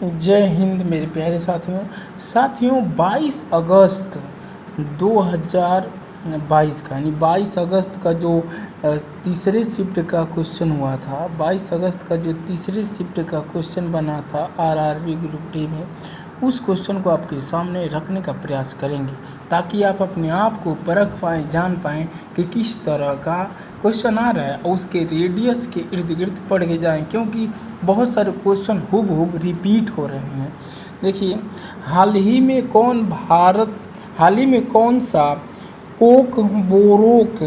जय हिंद मेरे प्यारे साथियों 22 अगस्त 2022 का यानी 22 अगस्त का जो तीसरे शिफ्ट का क्वेश्चन हुआ था, 22 अगस्त का जो तीसरे शिफ्ट का क्वेश्चन बना था आरआरबी ग्रुप डी में, उस क्वेश्चन को आपके सामने रखने का प्रयास करेंगे ताकि आप अपने आप को परख पाएँ, जान पाएँ कि किस तरह का क्वेश्चन आ रहा है और उसके रेडियस के इर्द गिर्द पढ़ के जाएँ, क्योंकि बहुत सारे क्वेश्चन हुबहू रिपीट हो रहे हैं। देखिए, हाल ही में कौन सा कोकबोरोक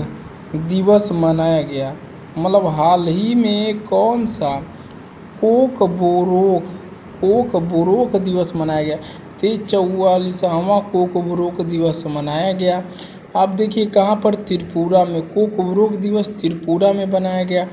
दिवस मनाया गया? मतलब हाल ही में कौन सा कोकबोरोक दिवस मनाया गया? 44वां कोकबोरोक दिवस मनाया गया। आप देखिए कहाँ पर? त्रिपुरा में। कोकबोरोक दिवस त्रिपुरा में मनाया गया।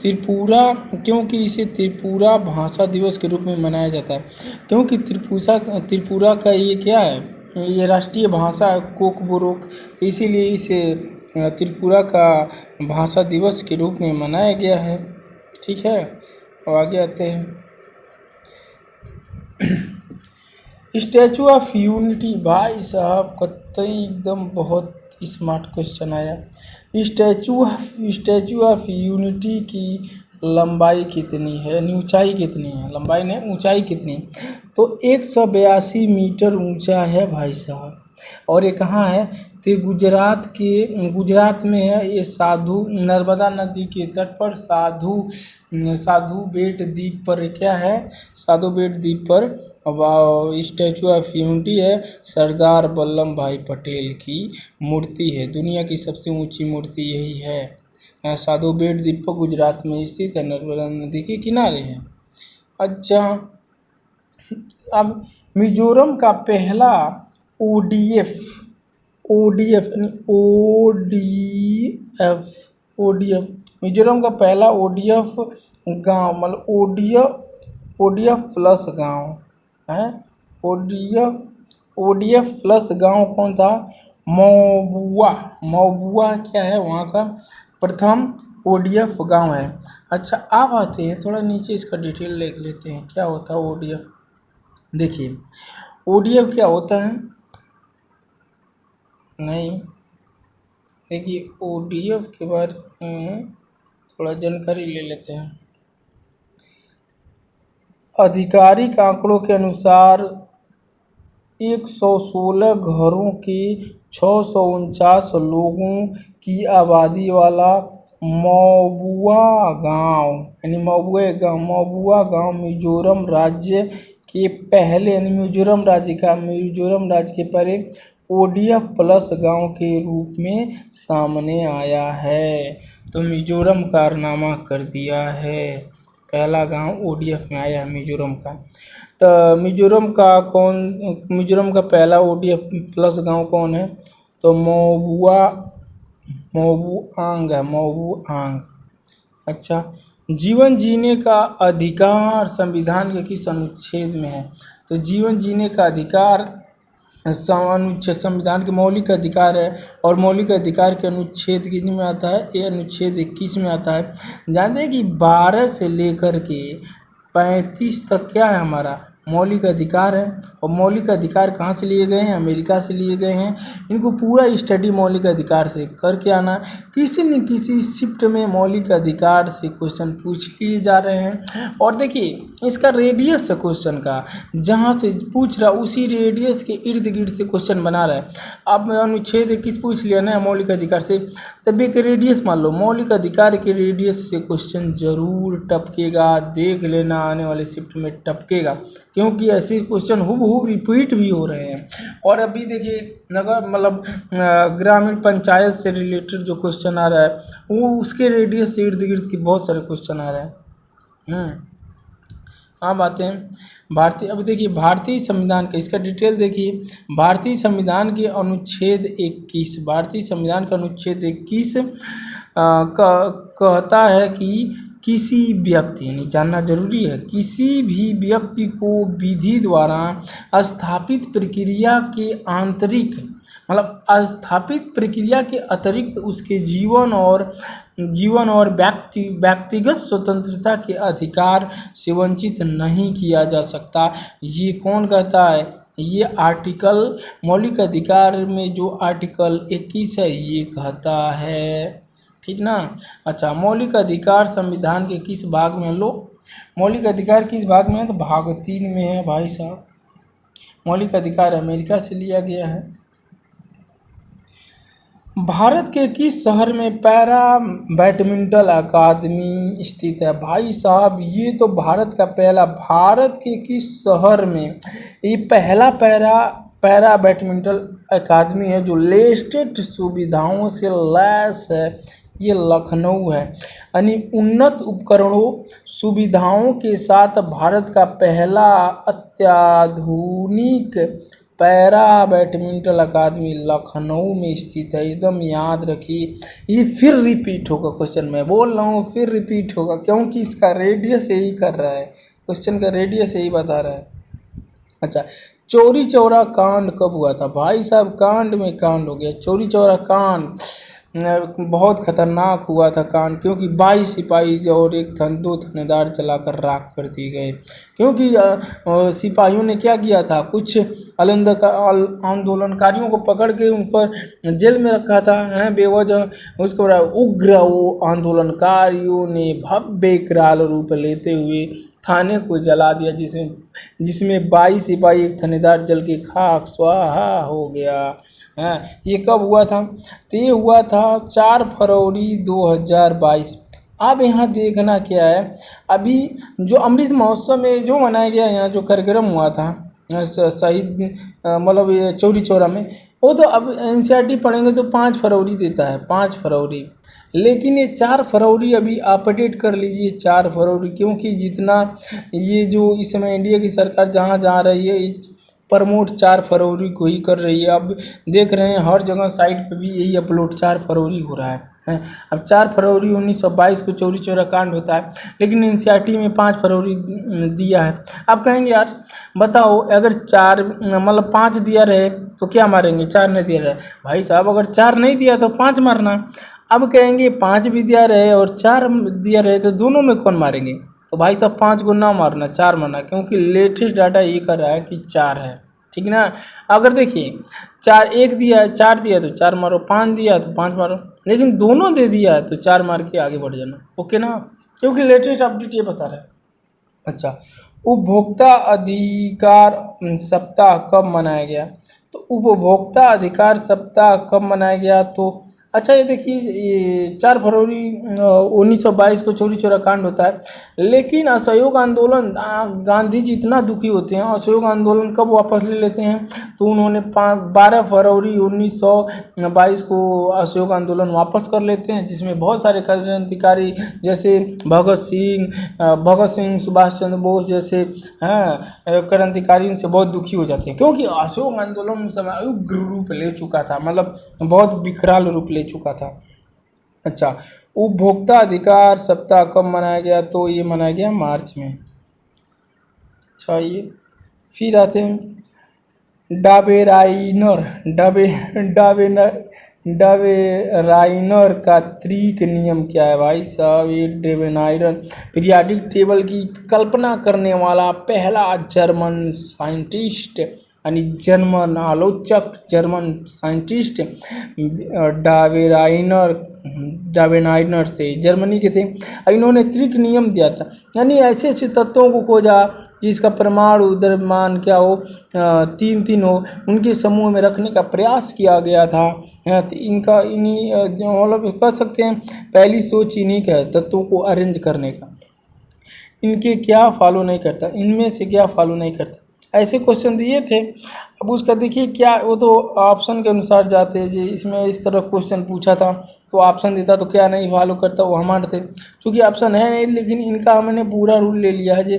त्रिपुरा, क्योंकि इसे त्रिपुरा भाषा दिवस के रूप में मनाया जाता है, क्योंकि त्रिपुरा का ये क्या है, ये राष्ट्रीय भाषा है कोकबोरोक, तो इसीलिए इसे त्रिपुरा का भाषा दिवस के रूप में मनाया गया है। ठीक है, अब आगे आते हैं। स्टैचू ऑफ यूनिटी, भाई साहब कतई एकदम बहुत स्मार्ट क्वेश्चन आया। स्टैचू ऑफ यूनिटी की लंबाई कितनी है, यानी ऊंचाई कितनी है? लंबाई नहीं, ऊंचाई कितनी? तो 182 मीटर ऊंचा है भाई साहब। और ये कहाँ है? तो गुजरात में है ये। नर्मदा नदी के तट पर साधु बेट द्वीप पर क्या है? साधु बेट द्वीप पर स्टैचू ऑफ यूनिटी है। सरदार वल्लभ भाई पटेल की मूर्ति है। दुनिया की सबसे ऊंची मूर्ति यही है। साधु बेट द्वीप पर गुजरात में स्थित है, नर्मदा नदी के किनारे है। अच्छा, अब मिजोरम का पहला ओडीएफ मिजोरम का पहला ओडीएफ गांव, मतलब ओडीएफ प्लस गांव है। ओडीएफ प्लस गांव कौन था? मौबुआ क्या है वहाँ का प्रथम ओडीएफ गांव है। अच्छा, आप आते हैं थोड़ा नीचे, इसका डिटेल देख लेते हैं क्या होता है ओडीएफ। देखिए, ओडीएफ क्या होता है? नहीं, देखिए ओडीएफ के बारे में थोड़ा जानकारी ले लेते हैं। आधिकारिक आंकड़ों के अनुसार 116 घरों के 649 लोगों की आबादी वाला मौबुआ गांव मिजोरम राज्य के पहले, मिजोरम राज्य के पहले ओडीएफ प्लस गांव के रूप में सामने आया है। तो मिजोरम कारनामा कर दिया है, पहला गांव ओडीएफ में आया है मिजोरम का। तो मिजोरम का पहला ओडीएफ प्लस गांव कौन है? तो मौबुआंग। अच्छा, जीवन जीने का अधिकार संविधान के किस अनुच्छेद में है? तो जीवन जीने का अधिकार संविधान के मौलिक अधिकार है, और मौलिक अधिकार के अनुच्छेद कितने में आता है? ये अनुच्छेद 21 में आता है। जानते हैं कि 12 से लेकर के 35 तक क्या है हमारा? मौलिक अधिकार है। और मौलिक अधिकार कहाँ से लिए गए हैं? अमेरिका से लिए गए हैं। इनको पूरा स्टडी मौलिक अधिकार से करके आना। किसी न किसी शिफ्ट में मौलिक अधिकार से क्वेश्चन पूछ लिए जा रहे हैं। और देखिए, इसका रेडियस है क्वेश्चन का, जहाँ से पूछ रहा उसी रेडियस के इर्द गिर्द से क्वेश्चन बना रहा है। अब अनुच्छेद 21 पूछ लिया ना मौलिक अधिकार से, तब एक रेडियस मान लो, मौलिक अधिकार के रेडियस से क्वेश्चन जरूर टपकेगा। देख लेना, आने वाले शिफ्ट में टपकेगा, क्योंकि ऐसे क्वेश्चन हुबहू रिपीट भी हो रहे हैं। और अभी देखिए ग्रामीण पंचायत से रिलेटेड जो क्वेश्चन आ रहा है, वो उसके रेडियस से इर्द गिर्द के बहुत सारे क्वेश्चन आ रहे हैं। अब आते हैं अभी देखिए भारतीय संविधान का, इसका डिटेल देखिए। भारतीय संविधान के अनुच्छेद 21, भारतीय संविधान का अनुच्छेद 21 कहता है कि किसी व्यक्ति, यानी जानना जरूरी है, किसी भी व्यक्ति को विधि द्वारा स्थापित प्रक्रिया के आंतरिक, मतलब स्थापित प्रक्रिया के अतिरिक्त उसके जीवन और जीवन और व्यक्तिगत स्वतंत्रता के अधिकार से वंचित नहीं किया जा सकता। ये कौन कहता है? ये आर्टिकल, मौलिक अधिकार में जो आर्टिकल 21 है ये कहता है, ठीक ना। अच्छा, मौलिक अधिकार संविधान के किस भाग में? लो, मौलिक अधिकार किस भाग में है? तो भाग 3 में है भाई साहब। मौलिक अधिकार अमेरिका से लिया गया है। भारत के किस शहर में पैरा बैडमिंटन अकादमी स्थित है? भाई साहब ये तो भारत के किस शहर में ये पहला पैरा बैडमिंटन अकादमी है जो लेटेस्ट सुविधाओं से लैस है? ये लखनऊ है। यानी उन्नत उपकरणों सुविधाओं के साथ भारत का पहला अत्याधुनिक पैरा बैडमिंटन अकादमी लखनऊ में स्थित है। एकदम याद रखिए, ये फिर रिपीट होगा क्वेश्चन, मैं बोल रहा हूँ फिर रिपीट होगा, क्योंकि इसका रेडियस यही कर रहा है, क्वेश्चन का रेडियस यही बता रहा है। अच्छा, चौरी चौरा कांड कब हुआ था? भाई साहब कांड में कांड हो गया। चौरी चौरा कांड बहुत खतरनाक हुआ था कांड, क्योंकि 22 सिपाही और दो थानेदार जलाकर राख कर दिए गए। क्योंकि सिपाहियों ने क्या किया था, कुछ आंदोलनकारियों को पकड़ के उन पर जेल में रखा था हैं बेवजह। उसके बाद उग्र वो आंदोलनकारियों ने भव्य विकराल रूप लेते हुए थाने को जला दिया, जिसमें 22 सिपाही एक थानेदार जल के खाक स्वाहा हो गया। हाँ, ये कब हुआ था? तो ये हुआ था 4 फरवरी 2022। अब यहाँ देखना क्या है, अभी जो अमृत महोत्सव में जो मनाया गया, यहाँ जो कार्यक्रम हुआ था शहीद मतलब ये चौरी चौरा में, वो तो अब एनसीईआरटी पढ़ेंगे तो 5 फरवरी देता है, 5 फरवरी। लेकिन ये 4 फरवरी अभी अपडेट कर लीजिए, 4 फरवरी, क्योंकि जितना ये जो इस समय इंडिया की सरकार जहाँ जा रही है प्रमोट 4 फरवरी को ही कर रही है। अब देख रहे हैं हर जगह साइट पे भी यही अपलोड 4 फरवरी हो रहा है। अब 4 फरवरी 1922 को चौरी चौरा कांड होता है, लेकिन एनसीईआरटी में 5 फरवरी दिया है। आप कहेंगे यार बताओ, अगर 4 मतलब 5 दिया रहे तो क्या मारेंगे? 4 नहीं दिया रहे। भाई साहब अगर 4 नहीं दिया तो 5 मारना। अब कहेंगे 5 भी दिया रहे और 4 दिया रहे तो दोनों में कौन मारेंगे? तो भाई साहब 5 को ना मारना, 4 मारना, क्योंकि लेटेस्ट डाटा ये कर रहा है कि 4 है, ठीक ना। अगर देखिए 4 1 दिया है, 4 दिया तो 4 मारो, 5 दिया तो 5 मारो, लेकिन दोनों दे दिया है तो 4 मार के आगे बढ़ जाना, ओके ना, क्योंकि लेटेस्ट अपडेट ये बता रहा है। अच्छा, उपभोक्ता अधिकार सप्ताह कब मनाया गया? तो उपभोक्ता अधिकार सप्ताह कब मनाया गया? तो अच्छा ये देखिए, ये 4 फरवरी 1922 को चौरी चौरा कांड होता है, लेकिन असहयोग आंदोलन गांधी जी इतना दुखी होते हैं, असहयोग आंदोलन कब वापस ले लेते हैं? तो उन्होंने 12 फरवरी 1922 को असहयोग आंदोलन वापस कर लेते हैं, जिसमें बहुत सारे क्रांतिकारी जैसे भगत सिंह, सुभाष चंद्र बोस जैसे क्रांतिकारी से बहुत दुखी हो जाते हैं, क्योंकि असहयोग आंदोलन उस समय उग्र रूप ले चुका था, मतलब बहुत विकराल रूप ले चुका था। अच्छा, उपभोक्ता अधिकार सप्ताह कब मनाया गया? तो ये मनाया गया मार्च में। अच्छा, ये फिर आते हैं डाबेराइनर का त्रिक नियम क्या है? भाई साहब ये डाबेराइनर पीरियाडिक टेबल की कल्पना करने वाला पहला जर्मन साइंटिस्ट, यानी जर्मन आलोचक, जर्मन साइंटिस्ट डाबेराइनर थे, जर्मनी के थे। इन्होंने त्रिक नियम दिया था, यानी ऐसे ऐसे तत्वों को खोजा जिसका परमाणु द्रव्यमान क्या हो, 3 हो, उनके समूह में रखने का प्रयास किया गया था। तो इनका इन्हीं मतलब कह सकते हैं पहली सोच इन्हीं का है, तत्वों को अरेंज करने का। इनके क्या फॉलो नहीं करता, इनमें से क्या फॉलो नहीं करता, ऐसे क्वेश्चन दिए थे। अब उसका देखिए क्या, वो तो ऑप्शन के अनुसार जाते हैं जी, इसमें इस तरह क्वेश्चन पूछा था तो ऑप्शन देता तो क्या नहीं फॉलो करता, वो हमारे थे, क्योंकि ऑप्शन है नहीं, लेकिन इनका हमने पूरा रूल ले लिया है जी।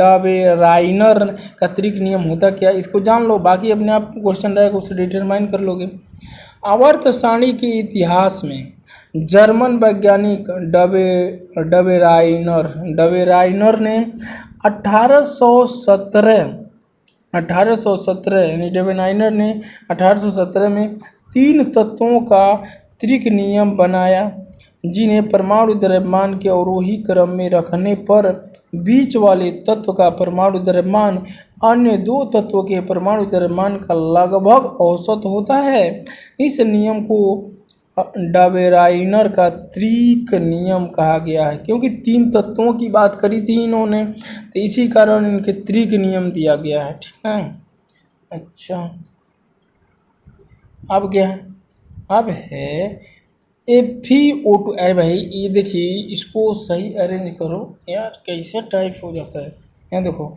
डाबेराइनर का त्रिक नियम होता क्या, इसको जान लो, बाकी अपने आप क्वेश्चन रहेगा उसे डिटरमाइन कर लोगे। आवर्त सारणी के इतिहास में जर्मन वैज्ञानिक डाबेराइनर ने 1817 यानी डाबेराइनर ने 1817 में 3 तत्वों का त्रिक नियम बनाया, जिन्हें परमाणु द्रव्यमान के अवरोही क्रम में रखने पर बीच वाले तत्व का परमाणु द्रव्यमान अन्य 2 तत्वों के परमाणु द्रव्यमान का लगभग औसत होता है। इस नियम को डबेराइनर का त्रिक नियम कहा गया है, क्योंकि 3 तत्वों की बात करी थी इन्होंने, तो इसी कारण इनके त्रिक नियम दिया गया है। ठीक है। अच्छा, अब क्या है? अब है FeO2। अरे भाई ये देखिए, इसको सही अरेंज करो यार, कैसे टाइप हो जाता है। यहाँ देखो,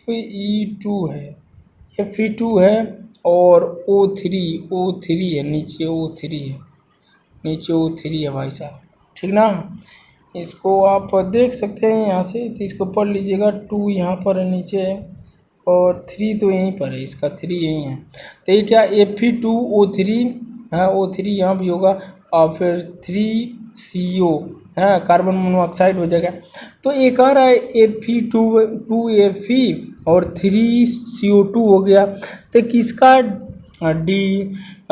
Fe2 है, Fe2 है और O3 है, नीचे O3 है भाई साहब। ठीक ना, इसको आप देख सकते हैं यहाँ से, तो इसको पढ़ लीजिएगा। 2 यहाँ पर है नीचे है और 3 तो यहीं पर है, इसका 3 यहीं है। तो ये क्या, Fe2O3 है, O3 यहाँ भी होगा और फिर 3CO है, कार्बन मोनोऑक्साइड हो जाएगा। तो एक आ रहा है Fe2Fe और 3CO2 हो गया। तो किसका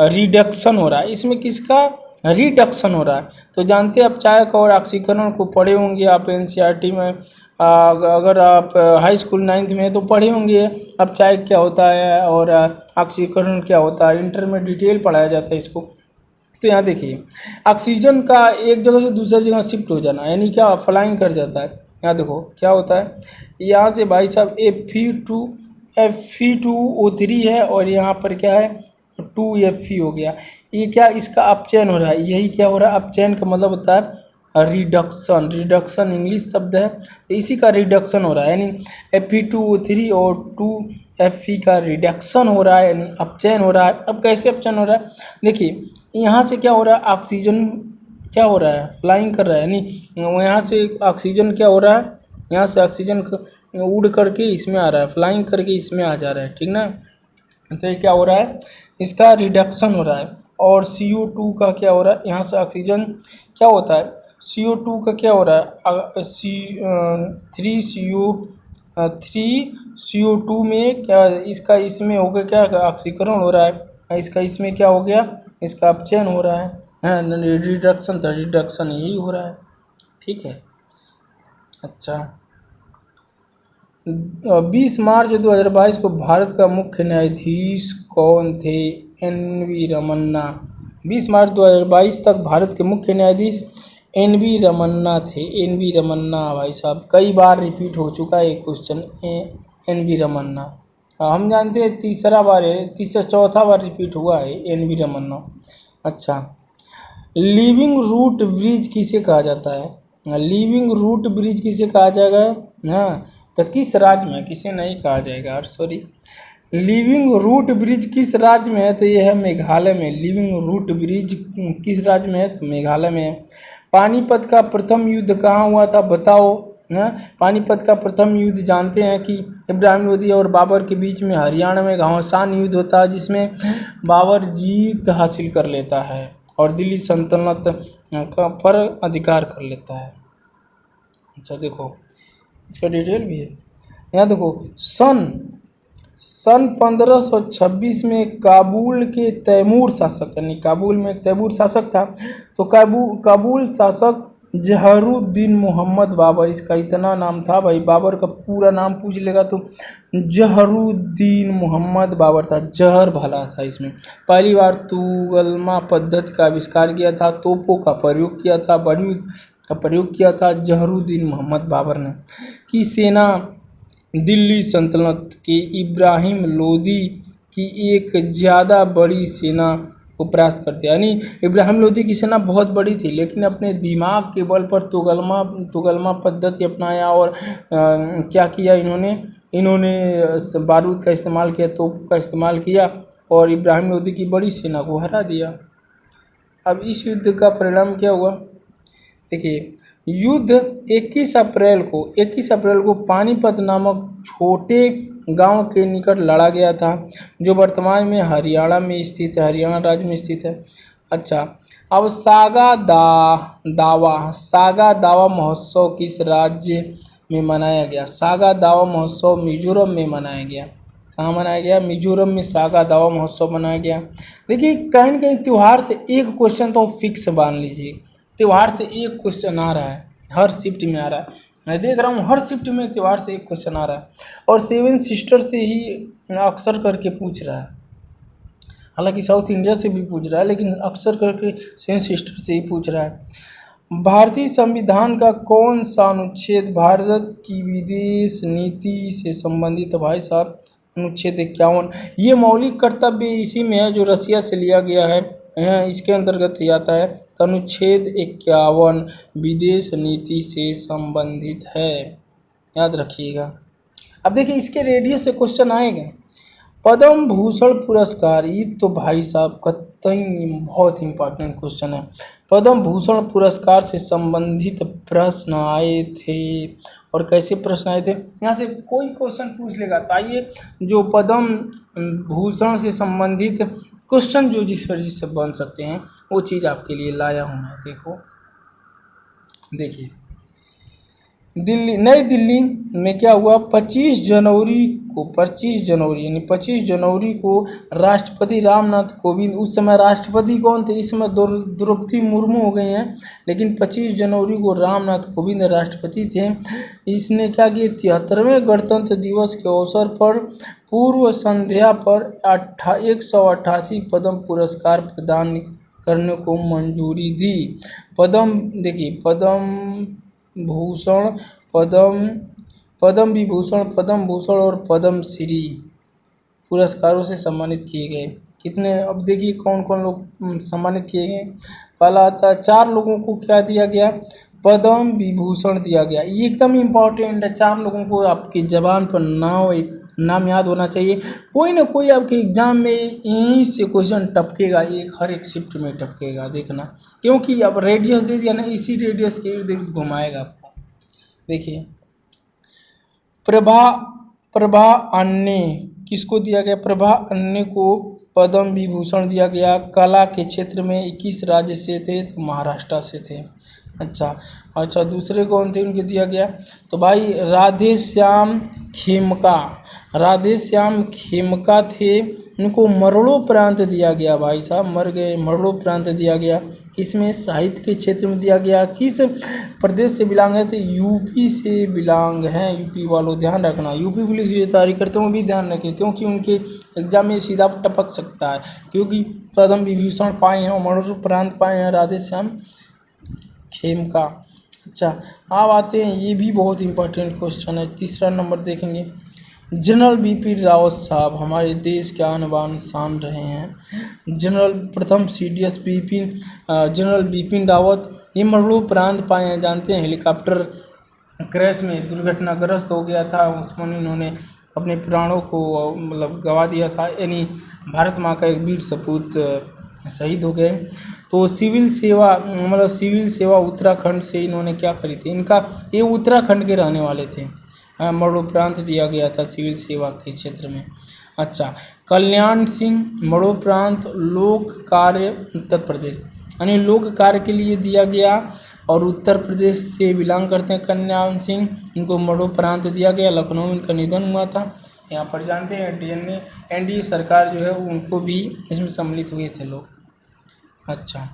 रिडक्शन हो रहा है, इसमें किसका रिडक्शन हो रहा है? तो जानते हैं आप, चायक और ऑक्सीकरण को पढ़े होंगे आप NCERT में। अगर आप हाई स्कूल 9th में तो पढ़े होंगे अब चायक क्या होता है और ऑक्सीकरण क्या होता है, इंटर में डिटेल पढ़ाया जाता है इसको। तो यहाँ देखिए, ऑक्सीजन का एक जगह से दूसरी जगह शिफ्ट हो जाना, यानी क्या, फ्लाइंग कर जाता है। यहाँ देखो क्या होता है, यहाँ से भाई साहब Fe2O3 है और यहाँ पर क्या है, 2Fe हो गया। ये क्या, इसका अपचयन हो रहा है। यही क्या हो रहा है, अपचयन का मतलब होता है रिडक्शन इंग्लिश शब्द है, तो इसी का रिडक्शन हो रहा है, यानी Fe2O3 और 2Fe का रिडक्शन हो रहा है, यानी अपचयन हो रहा है। अब कैसे अपचयन हो रहा है, देखिए यहाँ से क्या हो रहा है, ऑक्सीजन क्या हो रहा है, फ्लाइंग कर रहा है, यानी यहाँ से ऑक्सीजन क्या हो रहा है, यहाँ से ऑक्सीजन उड़ करके इसमें आ रहा है, फ्लाइंग करके इसमें आ जा रहा है। ठीक ना, तो ये क्या हो रहा है, इसका रिडक्शन हो रहा है। और CO2 का क्या हो रहा है, यहाँ से ऑक्सीजन क्या होता है, CO2 का क्या हो रहा है, 3CO2 में क्या, इसका इसमें हो गया क्या, ऑक्सीकरण हो रहा है, इसका इसमें क्या हो गया, इसका अपचयन हो रहा है, रिडक्शन यही हो रहा है। ठीक है। अच्छा, 20 मार्च 2022 को भारत का मुख्य न्यायाधीश कौन थे? NV रमन्ना। 20 मार्च 2022 तक भारत के मुख्य न्यायाधीश NV रमन्ना थे। NV रमन्ना भाई साहब, कई बार रिपीट हो चुका है क्वेश्चन, NV रमन्ना। हम जानते हैं तीसरा बार है, चौथा बार रिपीट हुआ है NV रमन्ना। अच्छा, लिविंग रूट ब्रिज किसे कहा जाता है? लिविंग रूट ब्रिज किसे कहा जाएगा? हाँ, तो किस राज्य में, किसे नहीं कहा जाएगा, सॉरी, लिविंग रूट ब्रिज किस राज्य में है? तो यह है मेघालय में। लिविंग रूट ब्रिज किस राज्य में है? तो मेघालय में है। पानीपत का प्रथम युद्ध कहाँ हुआ था, बताओ। हाँ, पानीपत का प्रथम युद्ध जानते हैं कि इब्राहिम लोदी और बाबर के बीच में हरियाणा में घमासान युद्ध होता है, जिसमें बाबर जीत हासिल कर लेता है और दिल्ली सल्तनत का पर अधिकार कर लेता है। अच्छा देखो, इसका डिटेल भी है, यहाँ देखो, सन 1526 में काबुल के तैमूर शासक, यानी काबुल में एक तैमूर शासक था, तो काबुल शासक जहरुद्दीन मोहम्मद बाबर, इसका इतना नाम था भाई, बाबर का पूरा नाम पूछ लेगा तो जहरुद्दीन मोहम्मद बाबर था, जहर भला था इसमें। पहली बार तुगलमा पद्धति का आविष्कार किया था, तोपों का प्रयोग किया था, बारूद का प्रयोग किया था जहरुद्दीन मोहम्मद बाबर ने। की सेना दिल्ली सल्तनत के इब्राहिम लोदी की एक ज़्यादा बड़ी सेना को परास्त करते, यानी इब्राहिम लोदी की सेना बहुत बड़ी थी, लेकिन अपने दिमाग के बल पर तुगलमा पद्धति अपनाया और क्या किया इन्होंने बारूद का इस्तेमाल किया, तोप का इस्तेमाल किया और इब्राहिम लोदी की बड़ी सेना को हरा दिया। अब इस युद्ध का परिणाम क्या हुआ, देखिए, युद्ध 21 अप्रैल को पानीपत नामक छोटे गांव के निकट लड़ा गया था, जो वर्तमान में हरियाणा राज्य में स्थित है। अच्छा, अब सागा दावा महोत्सव किस राज्य में मनाया गया? सागा दावा महोत्सव मिजोरम में मनाया गया। कहाँ मनाया गया? मिजोरम में सागा दावा महोत्सव मनाया गया। देखिए कहीं न कहीं त्यौहार से एक क्वेश्चन तो फिक्स मान लीजिए, त्यौहार से एक क्वेश्चन आ रहा है, हर शिफ्ट में आ रहा है। मैं देख रहा हूँ हर शिफ्ट में त्यौहार से एक क्वेश्चन आ रहा है और सेवन सिस्टर से ही अक्सर करके पूछ रहा है। हालांकि साउथ इंडिया से भी पूछ रहा है, लेकिन अक्सर करके सेवन सिस्टर से ही पूछ रहा है। भारतीय संविधान का कौन सा अनुच्छेद भारत की विदेश नीति से संबंधित है? भाई साहब अनुच्छेद 51। ये मौलिक कर्तव्य इसी में है जो रसिया से लिया गया है, इसके अंतर्गत ही आता है। तो अनुच्छेद 51 विदेश नीति से संबंधित है, याद रखिएगा। अब देखिए इसके रेडियस से क्वेश्चन आएगा। पद्म भूषण पुरस्कार, ये तो भाई साहब कतई बहुत इंपॉर्टेंट क्वेश्चन है। पद्म भूषण पुरस्कार से संबंधित प्रश्न आए थे, और कैसे प्रश्न आए थे? यहाँ से कोई क्वेश्चन पूछ लेगा तो आइए जो पद्म भूषण से संबंधित क्वेश्चन जो जिससे बन सकते हैं वो चीज़ आपके लिए लाया हूँ मैं। देखो देखिए नई दिल्ली में क्या हुआ? 25 जनवरी को राष्ट्रपति रामनाथ कोविंद, उस समय राष्ट्रपति कौन थे? इस समय द्रौपदी मुर्मू हो गई हैं, लेकिन 25 जनवरी को रामनाथ कोविंद राष्ट्रपति थे। इसने क्या किया? 73वें गणतंत्र दिवस के अवसर पर पूर्व संध्या पर 188 पद्म पुरस्कार प्रदान करने को मंजूरी दी। भूषण, पद्म विभूषण, पद्म भूषण और पद्म श्री पुरस्कारों से सम्मानित किए गए। कितने? अब देखिए कौन कौन लोग सम्मानित किए गए। पहला आता है 4 लोगों को क्या दिया गया? पद्म विभूषण दिया गया। ये एकदम इम्पॉर्टेंट है, 4 लोगों को आपकी जबान पर नाम याद होना चाहिए। कोई ना कोई आपके एग्जाम में यहीं से क्वेश्चन टपकेगा, हर एक शिफ्ट में टपकेगा, देखना। क्योंकि अब रेडियस दे दिया ना, इसी रेडियस के इर्द गिर्द घुमाएगा आपको। देखिए प्रभा अन्य किसको दिया गया? प्रभा अन्य को पद्म विभूषण दिया गया। कला के क्षेत्र में 21 राज्य से थे, तो महाराष्ट्र से थे। अच्छा दूसरे कौन थे उनको दिया गया? तो भाई राधेश्याम खेमका थे, उनको मरणोपरांत दिया गया। भाई साहब मर गए, मरणोपरांत दिया गया। किसमें? साहित्य के क्षेत्र में दिया गया। किस प्रदेश से बिलोंग है? तो यूपी से बिलोंग हैं। यूपी वालों ध्यान रखना, यूपी पुलिस जो तैयारी करते हैं वो भी ध्यान रखें, क्योंकि उनके एग्जाम में सीधा टपक सकता है, क्योंकि पद्म विभूषण पाए हैं और मरणोपरांत पाए हैं राधेश्याम खेमका। अच्छा अब आते हैं, ये भी बहुत इंपॉर्टेंट क्वेश्चन है। तीसरा नंबर देखेंगे, जनरल बिपिन रावत साहब हमारे देश के आन बान शान रहे हैं। प्रथम CDS जनरल बिपिन रावत, ये मरणोपरांत पाए हैं। जानते हैं हेलीकॉप्टर क्रैश में दुर्घटनाग्रस्त हो गया था, उसमें इन्होंने अपने प्राणों को मतलब गंवा दिया था, यानी भारत माँ का एक वीर सपूत शहीद हो गए। तो सिविल सेवा उत्तराखंड से इन्होंने क्या करी थी? ये उत्तराखंड के रहने वाले थे। मरणोपरांत दिया गया था सिविल सेवा के क्षेत्र में। अच्छा कल्याण सिंह मरणोपरांत लोक कार्य उत्तर प्रदेश, यानी लोक कार्य के लिए दिया गया, और उत्तर प्रदेश से बिलोंग करते हैं कल्याण सिंह, इनको मरणोपरांत दिया गया। लखनऊ में इनका निधन हुआ था। यहाँ पर जानते हैं NDA सरकार जो है उनको भी इसमें सम्मिलित हुए थे लोग। अच्छा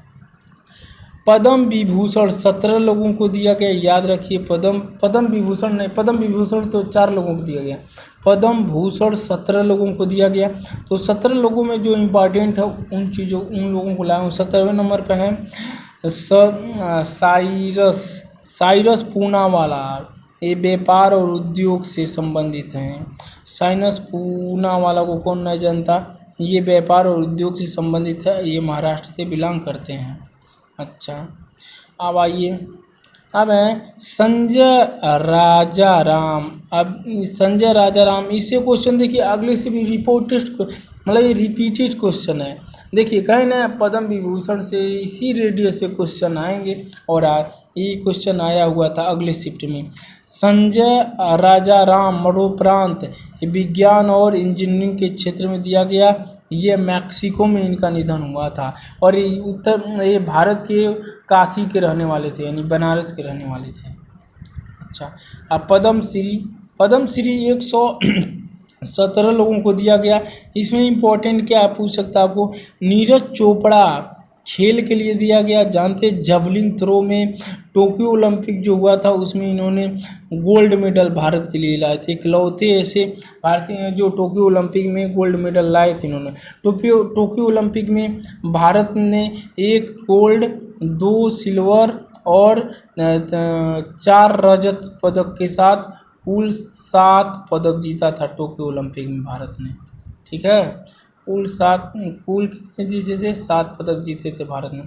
पद्म विभूषण 17 लोगों को दिया गया, याद रखिए। पद्म विभूषण तो 4 लोगों को दिया गया, पद्म भूषण 17 लोगों को दिया गया। तो 17 लोगों में जो इम्पोर्टेंट है उन लोगों को लाया हूँ। 17वें नंबर पे है साइरस पूनावाला, ये व्यापार और उद्योग से संबंधित हैं। साइरस पूनावाला को कौन नहीं जानता? ये व्यापार और उद्योग से संबंधित है, ये महाराष्ट्र से बिलोंग करते हैं। अच्छा अब आइए, अब है संजय राजा राम। इससे क्वेश्चन देखिए अगले से भी ये रिपीटेड क्वेश्चन है। देखिए कहीं ना पद्म विभूषण से इसी रेडियस से क्वेश्चन आएंगे, और ये क्वेश्चन आया हुआ था अगले शिफ्ट में। संजय राजा राम मरणोपरांत विज्ञान और इंजीनियरिंग के क्षेत्र में दिया गया। ये मैक्सिको में इनका निधन हुआ था, और ये भारत के काशी के रहने वाले थे, यानी बनारस के रहने वाले थे। अच्छा अब पद्मश्री 17 लोगों को दिया गया। इसमें इम्पोर्टेंट क्या पूछ सकता है आपको, नीरज चोपड़ा खेल के लिए दिया गया। जानते जवलिन थ्रो में टोक्यो ओलंपिक जो हुआ था उसमें इन्होंने गोल्ड मेडल भारत के लिए लाए थे, इकलौते ऐसे भारतीय हैं जो टोक्यो ओलंपिक में गोल्ड मेडल लाए थे इन्होंने। टोक्यो ओलंपिक में भारत ने 1 गोल्ड, 2 सिल्वर और 4 रजत पदक के साथ कुल 7 पदक जीता था टोक्यो ओलंपिक में भारत ने। ठीक है, कुल कितने जीते थे, 7 पदक जीते थे भारत ने।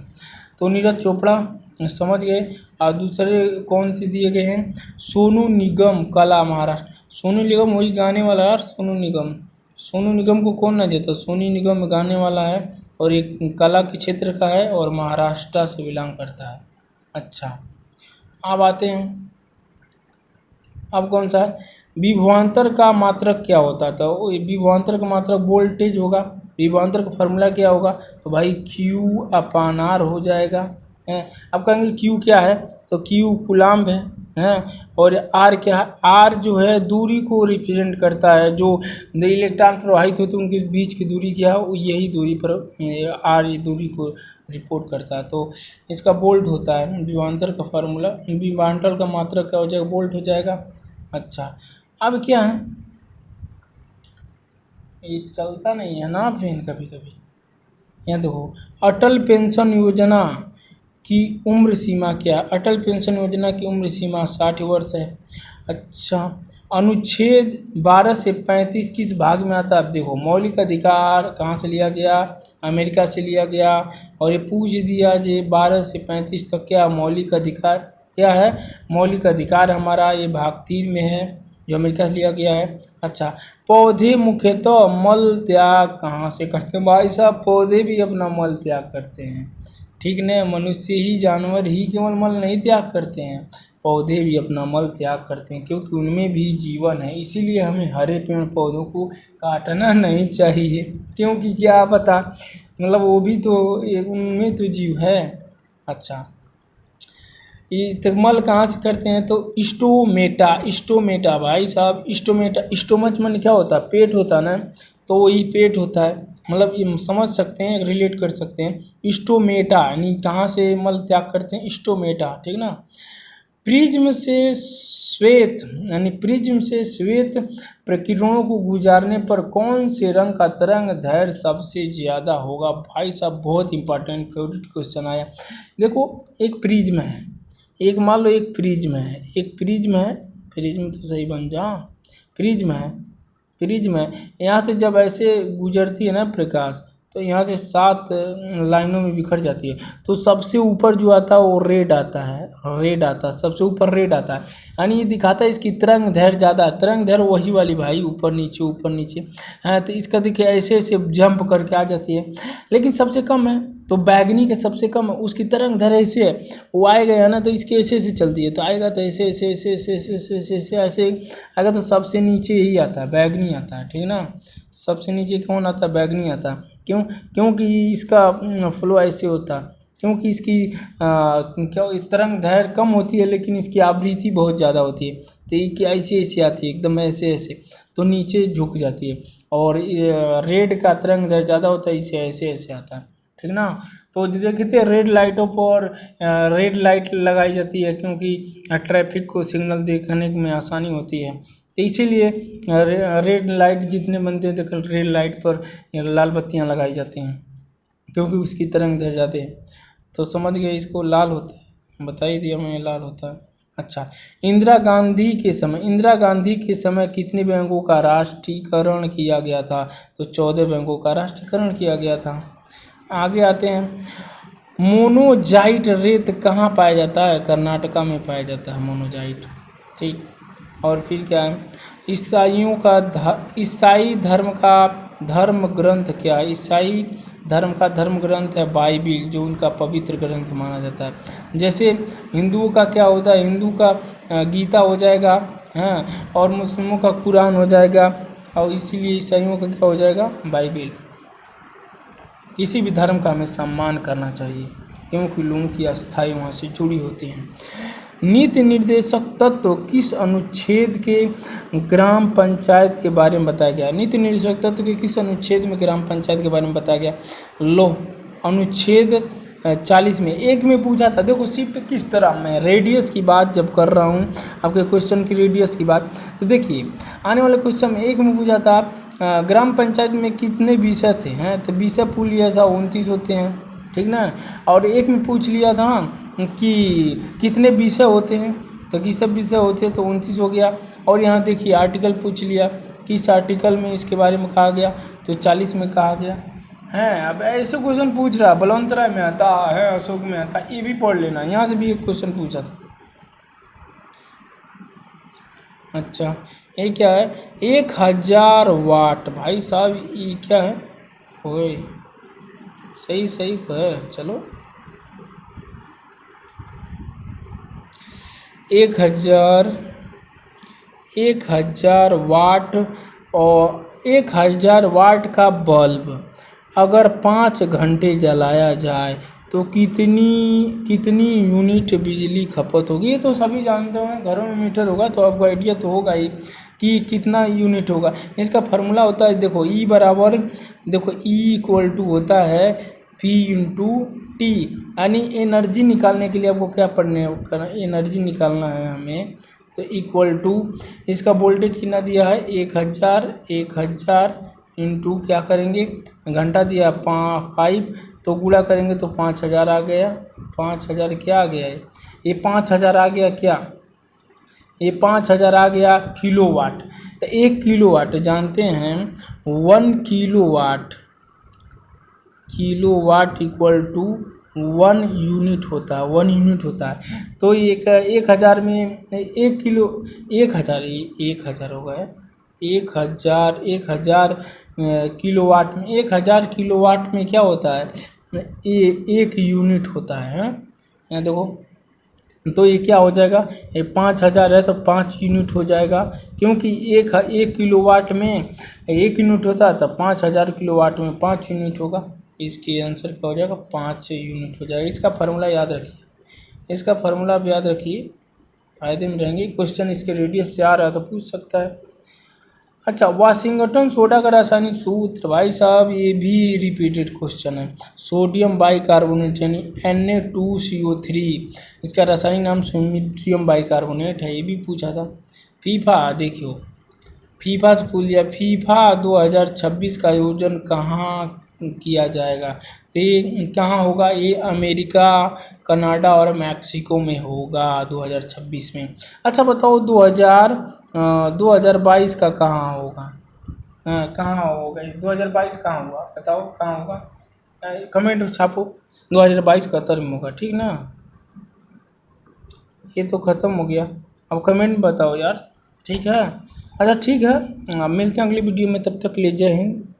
तो नीरज चोपड़ा समझ गए। और दूसरे कौन से दिए गए हैं, सोनू निगम कला महाराष्ट्र। सोनू निगम वही गाने वाला है, सोनू निगम को कौन ना देता, सोनू निगम गाने वाला है और एक कला के क्षेत्र का है और महाराष्ट्र से बिलोंग करता है। अच्छा, अब आते हैं, अब कौन सा है, विभवांतर का मात्रक क्या होता था। विभवांतर का मात्रक वोल्टेज होगा। विभवांतर का फार्मूला क्या होगा, तो भाई Q/R हो जाएगा। अब कहेंगे Q क्या है, तो Q कूलाम्ब है और R क्या है, R जो है दूरी को रिप्रेजेंट करता है, जो इलेक्ट्रॉन प्रवाहित होते हैं उनके बीच की दूरी क्या है, यही दूरी पर R दूरी को रिपोर्ट करता है। तो इसका बोल्ट होता है विभवांतर का फार्मूला। विभवांतर का मात्रक क्या हो जाएगा, बोल्ट हो जाएगा। अच्छा, अब क्या है, ये चलता नहीं है ना पेन कभी कभी। यहाँ देखो, अटल पेंशन योजना की उम्र सीमा क्या है, अटल पेंशन योजना की उम्र सीमा 60 वर्ष है। अच्छा, अनुच्छेद 12 से 35 किस भाग में आता है। अब देखो, मौलिक अधिकार कहाँ से लिया गया, अमेरिका से लिया गया। और ये पूछ दिया जे 12 से 35 तक क्या मौलिक अधिकार क्या है, मौलिक अधिकार हमारा ये भाग 3 में है जो अमेरिका से लिया गया है। अच्छा, पौधे मुख्यतः मल त्याग कहाँ से करते हैं, भाई साहब पौधे भी अपना मल त्याग करते हैं। ठीक न, मनुष्य ही जानवर ही केवल मल नहीं त्याग करते हैं, पौधे भी अपना मल त्याग करते हैं, क्योंकि उनमें भी जीवन है। इसीलिए हमें हरे पेड़ पौधों को काटना नहीं चाहिए, क्योंकि क्या पता मतलब वो भी तो उनमें तो जीव है। अच्छा, ये मल कहाँ से करते हैं, तो स्टोमेटा भाई साहब, स्टोमच मन क्या होता है, पेट होता है ना, तो वही पेट होता है, मतलब ये समझ सकते हैं, रिलेट कर सकते हैं। स्टोमेटा यानी कहाँ से मल त्याग करते हैं, स्टोमेटा, ठीक ना। प्रिज्म से श्वेत प्रकिरणों को गुजारने पर कौन से रंग का तरंग दैर्घ्य सबसे ज़्यादा होगा। भाई साहब बहुत इंपॉर्टेंट फेवरेट क्वेश्चन आया। देखो, एक प्रिज्म है, एक मान लो एक प्रिज्म है, प्रिज्म तो सही बन जा, प्रिज्म है। यहाँ से जब ऐसे गुजरती है ना प्रकाश, तो यहाँ से 7 लाइनों में बिखर जाती है, तो सबसे ऊपर जो आता है वो रेड आता है, सबसे ऊपर रेड आता है, यानी ये दिखाता है इसकी तरंग दैर्घ्य ज़्यादा है। तरंग दैर्घ्य वही वाली भाई, ऊपर नीचे है, तो इसका देखिए ऐसे जंप करके आ जाती है। लेकिन सबसे कम है तो बैगनी के सबसे कम है, उसकी तरंग दैर्घ्य ऐसे है, वो आएगा है ना, तो इसके ऐसे चलती है, तो आएगा तो ऐसे आएगा, तो सबसे नीचे यही आता है, बैगनी आता है, ठीक ना। सबसे नीचे कौन आता है, बैगनी आता है। क्योंकि इसका फ्लो ऐसे होता है, क्योंकि इसकी क्या तरंग दैर्घ्य कम होती है लेकिन इसकी आवृत्ति बहुत ज़्यादा होती है, तो ये ऐसे आती है एकदम ऐसे, तो नीचे झुक जाती है। और रेड का तरंग दैर्घ्य ज़्यादा होता है, इसे ऐसे आता है, ठीक ना। तो देखते रेड लाइटों पर रेड लाइट लगाई जाती है, क्योंकि ट्रैफिक को सिग्नल देखने में आसानी होती है, तो इसीलिए रेड लाइट जितने बनते हैं तो रेड लाइट पर लाल बत्तियां लगाई जाती हैं, क्योंकि उसकी तरंग दैर्घ्य ज़्यादा है। तो समझ गए, इसको लाल होता है, बता ही दिया मैंने, लाल होता है। अच्छा, इंदिरा गांधी के समय कितने बैंकों का राष्ट्रीयकरण किया गया था, तो 14 बैंकों का राष्ट्रीयकरण किया गया था। आगे आते हैं, मोनोजाइट रेत कहाँ पाया जाता है, कर्नाटका में पाया जाता है मोनोजाइट, ठीक। और फिर क्या है, ईसाई धर्म का धर्म ग्रंथ क्या है, ईसाई धर्म का धर्म ग्रंथ है बाइबिल, जो उनका पवित्र ग्रंथ माना जाता है। जैसे हिंदुओं का क्या होता है, हिंदू का गीता हो जाएगा, हाँ, और मुस्लिमों का कुरान हो जाएगा, और इसीलिए ईसाइयों का क्या हो जाएगा, बाइबिल। किसी भी धर्म का हमें सम्मान करना चाहिए, क्योंकि लोगों की आस्थाएं वहाँ से जुड़ी होती हैं। नीति निर्देशक तत्व किस अनुच्छेद के ग्राम पंचायत के बारे में बताया गया? नीति निर्देशक तत्व के किस अनुच्छेद में ग्राम पंचायत के बारे में बताया गया? लो, अनुच्छेद 40 में। एक में पूछा था, देखो शिफ्ट किस तरह, मैं रेडियस की बात जब कर रहा हूँ, आपके क्वेश्चन की रेडियस की बात, तो देखिए आने वाले क्वेश्चन में एक में पूछा था ग्राम पंचायत में कितने विषय थे, हैं तो विषय पूछ लिया था 29 होते हैं, ठीक ना। और एक में पूछ लिया था कि कितने विषय होते हैं, तो किस विषय होते हैं, तो 29 हो गया। और यहाँ देखिए आर्टिकल पूछ लिया, किस आर्टिकल में इसके बारे में कहा गया, तो 40 में कहा गया है। अब ऐसे क्वेश्चन पूछ रहा, बलवंत राय में आता है, अशोक में आता, ये भी पढ़ लेना, यहाँ से भी एक क्वेश्चन पूछा था। अच्छा, ये क्या है? 1000 वाट, भाई साहब ये क्या है? ओए सही सही तो है, चलो 1000 वाट, और 1000 वाट का बल्ब अगर 5 घंटे जलाया जाए तो कितनी यूनिट बिजली खपत होगी? ये तो सभी जानते होंगे, घरों में मीटर होगा तो आपको आइडिया तो होगा ही कि कितना यूनिट होगा। इसका फार्मूला होता है, देखो E बराबर, देखो E इक्वल टू होता है P इंटू टी, यानी एनर्जी निकालने के लिए आपको क्या एनर्जी निकालना है हमें, तो इक्वल टू इसका वोल्टेज कितना दिया है 1000 इंटू क्या करेंगे, घंटा दिया 5, तो गुणा करेंगे तो 5000 आ गया। 5000 क्या आ गया है, ये 5000 आ गया क्या, ये 5000 आ गया किलोवाट। तो 1 किलोवाट जानते हैं 1 किलोवाट इक्वल टू 1 यूनिट होता है, 1 यूनिट होता है। तो 1000 में 1 किलो, 1000 होगा, 1000 किलोवाट में, 1000 किलोवाट में क्या होता है, 1 यूनिट होता है। यहाँ देखो, तो ये क्या हो जाएगा, ये 5000 है तो 5 यूनिट हो जाएगा, क्योंकि एक किलोवाट में 1 यूनिट होता है, तो 5000 किलोवाट में 5 यूनिट होगा। इसके आंसर क्या हो जाएगा, 5 यूनिट हो जाएगा। इसका फार्मूला याद रखिए, इसका फार्मूला आप याद रखिए, फायदे में रहेंगे। क्वेश्चन इसके रेडियस से आ रहा है तो पूछ सकता है। अच्छा, वाशिंगटन सोडा का रासायनिक सूत्र, भाई साहब ये भी रिपीटेड क्वेश्चन है। सोडियम बाइकार्बोनेट यानी Na2CO3, इसका रासायनिक नाम सोडियम बाइकार्बोनेट है, ये भी पूछा था। फीफा, देखियो फीफा से पूछ लिया, फीफा 2026 का आयोजन कहाँ किया जाएगा, तो ये कहाँ होगा, ये अमेरिका, कनाडा और मैक्सिको में होगा 2026 में। अच्छा बताओ 2022 का कहाँ होगा, कहाँ होगा, 2022 कहाँ हुआ, बताओ कहाँ होगा, कमेंट में छापो। 2022 कतर में होगा, ठीक ना। ये तो ख़त्म हो गया, अब कमेंट बताओ यार, ठीक है। अच्छा ठीक है, मिलते हैं अगली वीडियो में, तब तक ले जय हिंद।